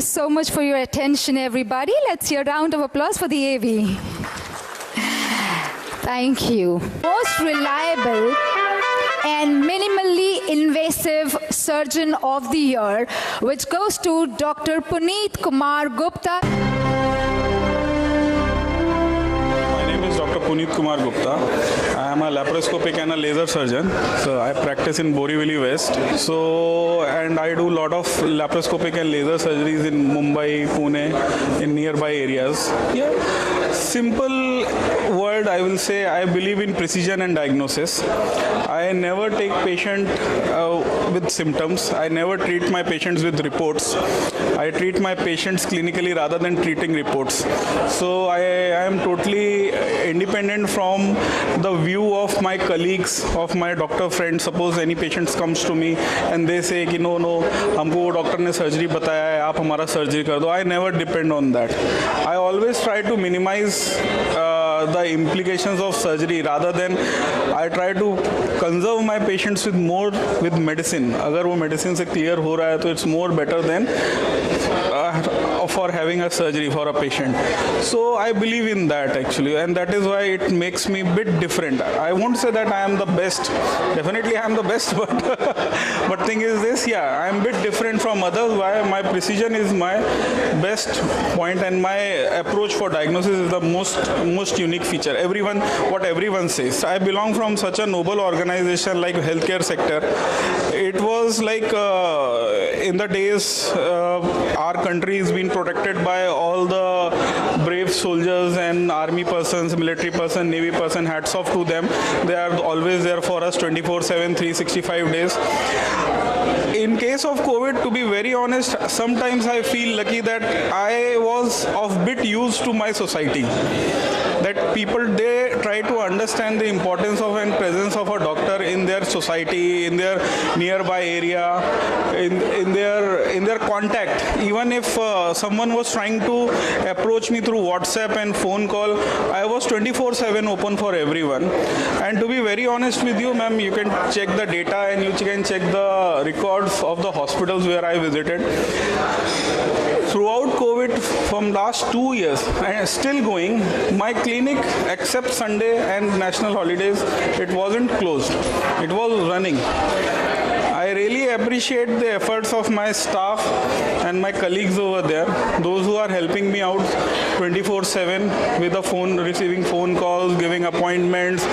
you so much for your attention, everybody. Let's hear a round of applause for the AV. Thank you. Most reliable and minimally invasive surgeon of the year, which goes to Dr. Puneet Kumar Gupta. My name is Dr. Puneet Kumar Gupta. I am a laparoscopic and a laser surgeon. So I practice in Borivali West. And I do a lot of laparoscopic and laser surgeries in Mumbai, Pune, in nearby areas. Yeah. Simple word, I will say, I believe in precision and diagnosis. I never take patient with symptoms. I never treat my patients with reports. I treat my patients clinically rather than treating reports. So I am totally independent from the view of my colleagues, of my doctor friends. Suppose any patients comes to me and they say कि no, हमको वो doctor ने surgery बताया है, आप हमारा surgery कर दो. I never depend on that. I always try to minimize the implications of surgery rather than I try to conserve my patients with more with medicine. अगर वो medicine से clear हो रहा है तो it's more better than for having a surgery for a patient. So I believe in that actually, and that is why it makes me a bit different. I won't say that I am the best. Definitely I am the best, but thing is this, yeah, I am a bit different from others. Why my precision is my best point, and my approach for diagnosis is the most unique feature. What everyone says. I belong from such a noble organization like healthcare sector. It was like in the days our country is being protected by all the brave soldiers and army persons, military person, navy person. Hats off to them. They are always there for us 24/7, 365 days. In case of COVID, to be very honest, sometimes I feel lucky that I was of bit used to my society. That people, they try to understand the importance of and presence of a doctor in their society, in their nearby area, in their contact. Even if someone was trying to approach me through WhatsApp and phone call, I was 24/7 open for everyone. And to be very honest with you, ma'am, you can check the data and you can check the records of the hospitals where I visited. Throughout COVID, from last 2 years, and still going, my clinic, except Sunday and national holidays, it wasn't closed. It was running. I really appreciate the efforts of my staff and my colleagues over there, those who are helping me out 24/7 with the phone, receiving phone calls, giving appointments,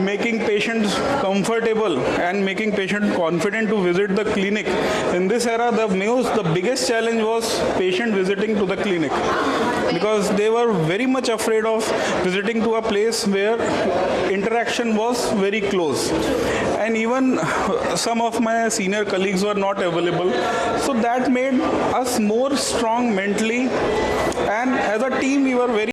making patients comfortable and making patients confident to visit the clinic. In this era, the biggest challenge was patient visiting to the clinic, because they were very much afraid of visiting to a place where interaction was very close. And even some of my senior colleagues were not available. So that made us more strong mentally, and as a team we were very